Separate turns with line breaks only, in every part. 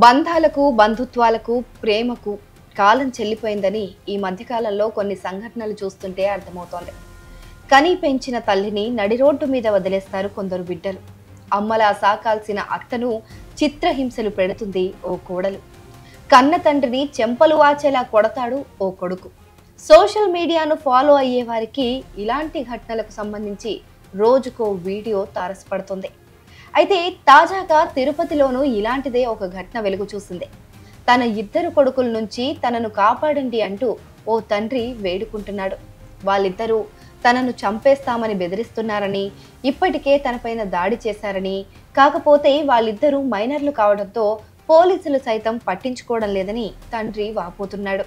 బంధాలకు బంధుత్వాలకు ప్రేమకు కాలం చెల్లిపోయిందని ఈ మధ్యకాలంలో కొన్ని సంఘటనలు చూస్తుంటే అర్థమవుతోంది. కని పెంచిన తల్లిని నడి రోడ్డు మీద వదిలేస్తారు కొందరు బిడ్డలు. అమ్మలా సాకాల్సిన అత్తను చిత్రహింసలు పెడుతుంది ఓ కోడలు. కన్న తండ్రిని చెంపలు వాచేలా కొడతాడు ఓ కొడుకు. సోషల్ మీడియాను ఫాలో అయ్యే వారికి ఇలాంటి ఘటనలకు సంబంధించి రోజుకో వీడియో తారసపడుతుంది. అయితే తాజాగా తిరుపతిలోనూ ఇలాంటిదే ఒక ఘటన వెలుగు చూసింది. తన ఇద్దరు కొడుకుల నుంచి తనను కాపాడండి అంటూ ఓ తండ్రి వేడుకుంటున్నాడు. వాళ్ళిద్దరూ తనను చంపేస్తామని బెదిరిస్తున్నారని, ఇప్పటికే తనపైన దాడి చేశారని, కాకపోతే వాళ్ళిద్దరూ మైనర్లు కావడంతో పోలీసులు సైతం పట్టించుకోవడం లేదని తండ్రి వాపోతున్నాడు.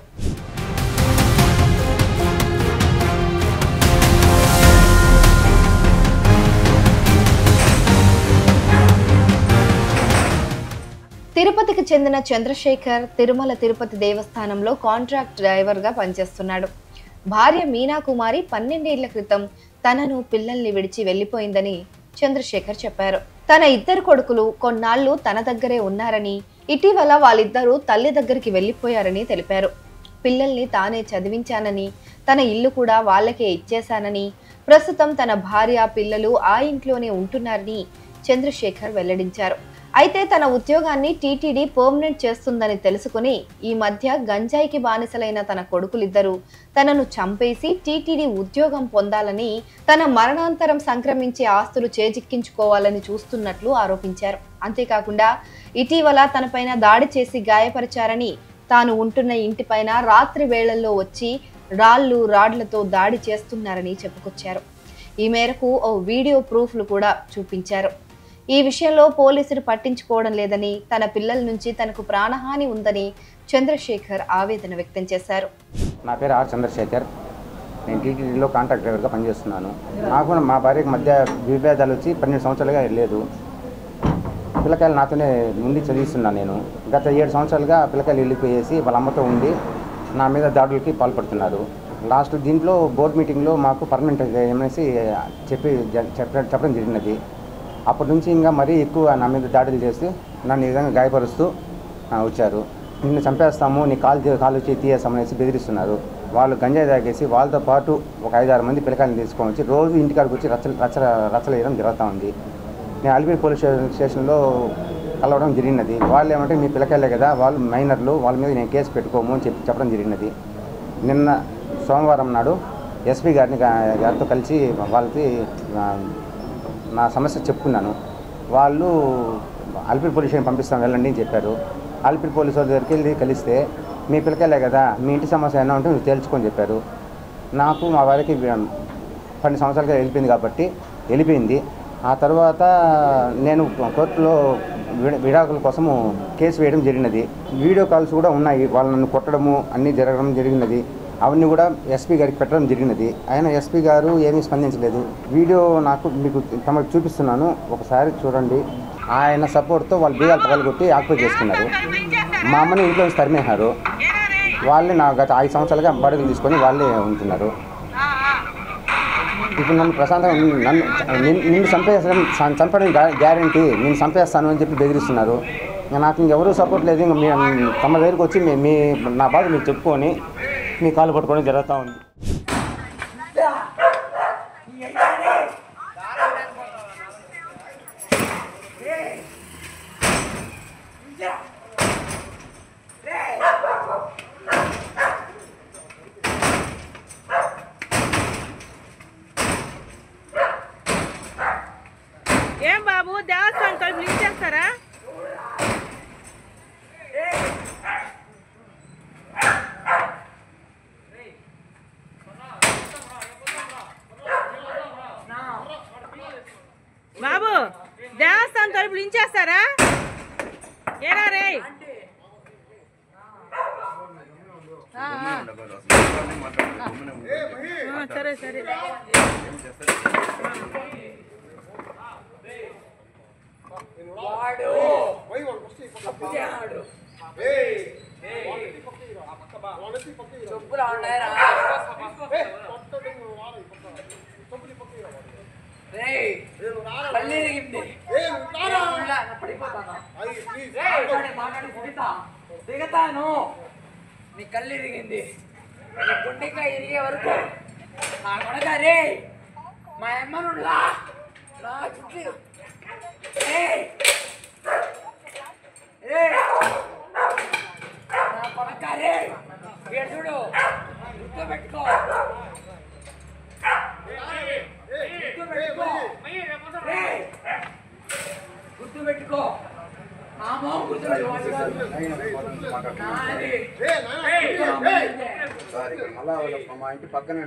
తిరుపతికి చెందిన చంద్రశేఖర్ తిరుమల తిరుపతి దేవస్థానంలో కాంట్రాక్ట్ డ్రైవర్గా పనిచేస్తున్నాడు. భార్య మీనా కుమారి 12 ఏళ్ల క్రితం తనను పిల్లల్ని విడిచి వెళ్లిపోయిందని చంద్రశేఖర్ చెప్పారు. తన ఇద్దరు కొడుకులు కొన్నాళ్లు తన దగ్గరే ఉన్నారని, ఇటీవల వాళ్ళిద్దరూ తల్లి దగ్గరికి వెళ్లిపోయారని తెలిపారు. పిల్లల్ని తానే చదివించానని, తన ఇల్లు కూడా వాళ్ళకే ఇచ్చేశానని, ప్రస్తుతం తన భార్య పిల్లలు ఆ ఇంట్లోనే ఉంటున్నారని చంద్రశేఖర్ వెల్లడించారు. అయితే తన ఉద్యోగాన్ని టీటీడీ పర్మనెంట్ చేస్తుందని తెలుసుకుని ఈ మధ్య గంజాయికి బానిసలైన తన కొడుకులిద్దరూ తనను చంపేసి టీటీడీ ఉద్యోగం పొందాలని, తన మరణాంతరం సంక్రమించే ఆస్తులు చేజిక్కించుకోవాలని చూస్తున్నట్లు ఆరోపించారు. అంతేకాకుండా ఇటీవల తనపైన దాడి చేసి గాయపరిచారని, తాను ఉంటున్న ఇంటిపైన రాత్రి వేళల్లో వచ్చి రాళ్లతో దాడి చేస్తున్నారని చెప్పుకొచ్చారు. ఈ మేరకు ఓ వీడియో ప్రూఫ్లు కూడా చూపించారు. ఈ విషయంలో పోలీసులు పట్టించుకోవడం లేదని, తన పిల్లల నుంచి తనకు ప్రాణహాని ఉందని చంద్రశేఖర్ ఆవేదన వ్యక్తం చేశారు.
నా పేరు ఆర్ చంద్రశేఖర్. నేను టీటీడీలో కాంట్రాక్ట్ డ్రైవర్గా పనిచేస్తున్నాను. నాకు మా భార్యకి మధ్య విభేదాలు వచ్చి 12 సంవత్సరాలుగా లేదు. పిల్లకాయలు నాతోనే ఉండి చదివిస్తున్నాను. నేను గత 7 సంవత్సరాలుగా పిల్లకాయలు వెళ్ళిపోయేసి వాళ్ళ అమ్మతో ఉండి నా మీద దాడులకి పాల్పడుతున్నారు. లాస్ట్ దీంట్లో బోర్డు మీటింగ్లో మాకు పర్మనెంట్ అనేసి చెప్పడం జరిగినది. అప్పటి నుంచి ఇంకా మరీ ఎక్కువ నా మీద దాడులు చేసి నన్ను ఈ విధంగా గాయపరుస్తూ వచ్చారు. నిన్ను చంపేస్తాము, నీ కాలు తీయేస్తామనేసి బెదిరిస్తున్నారు. వాళ్ళు గంజాయి తాగేసి వాళ్ళతో పాటు ఒక 5-6 మంది పిల్లకాయలను తీసుకొని వచ్చి రోజు ఇంటికాడికి వచ్చి రచ్చలేయడం జరుగుతూ ఉంది. నేను అలిపిరి పోలీస్ స్టేషన్లో కలవడం జరిగినది. వాళ్ళు ఏమంటే మీ పిల్లకాయలే కదా, వాళ్ళు మైనర్లు, వాళ్ళ మీద నేను కేసు పెట్టుకోము అని చెప్పడం జరిగినది. నిన్న సోమవారం నాడు ఎస్పీ గారితో కలిసి వాళ్ళకి నా సమస్య చెప్పుకున్నాను. వాళ్ళు అలిపిరి పోలీస్ స్టేషన్ పంపిస్తాం వెళ్ళండి అని చెప్పారు. అలిపిరి పోలీసు వాళ్ళ దగ్గరికి వెళ్ళి కలిస్తే మీ పిల్లకాయలే కదా, మీ ఇంటి సమస్య ఏమైనా ఉంటే మీరు తేల్చుకొని చెప్పారు. నాకు మా వారికి 12 సంవత్సరాలుగా వెళ్ళిపోయింది. ఆ తర్వాత నేను కోర్టులో విడాకుల కోసము కేసు వేయడం జరిగినది. వీడియో కాల్స్ కూడా ఉన్నాయి. వాళ్ళు నన్ను కొట్టడము అన్నీ జరగడం జరిగినది. అవన్నీ కూడా ఎస్పీ గారికి పెట్టడం జరిగినది. ఆయన ఎస్పీ గారు ఏమీ స్పందించలేదు. వీడియో మీకు తమకు చూపిస్తున్నాను, ఒకసారి చూడండి. ఆయన సపోర్ట్తో వాళ్ళు బీగాలు పగలగొట్టి ఆక్యుపై చేసుకున్నారు. మా అమ్మని ఇంట్లో నుంచి తరిమేశారు. వాళ్ళే నా గత 5 సంవత్సరాలుగా బాడీలు తీసుకొని వాళ్ళే ఉంటున్నారు. ఇప్పుడు నన్ను ప్రశాంతంగా నిన్ను చంపడం గ్యారంటీ, నేను చంపేస్తాను అని చెప్పి బెదిరిస్తున్నారు. నాకు ఇంకెవరూ సపోర్ట్ లేదు. ఇంకా తమ దగ్గరికి వచ్చి నా బాధ మీరు చెప్పుకొని మీ కాలు పట్టుకోవడం జరుగుతూ ఉంది.
ఏం బాబు దేవస్థానం తలుపు లించేస్తారా? బాబు దేవస్థానం తలుపు లించేస్తారా? ఏరా రే, సరే సరే.
దిగతాను నీ కళ్ళు ఇరిగింది నీ గుండెకాయ ఇరిగే వరకు నా కొడక రే మా అమ్మనులా నా చుట్టూ నా కొడక రే చూడు గుర్తు పెట్టుకో గుర్తు పెట్టుకో
అలా మా ఇంటి పక్కనే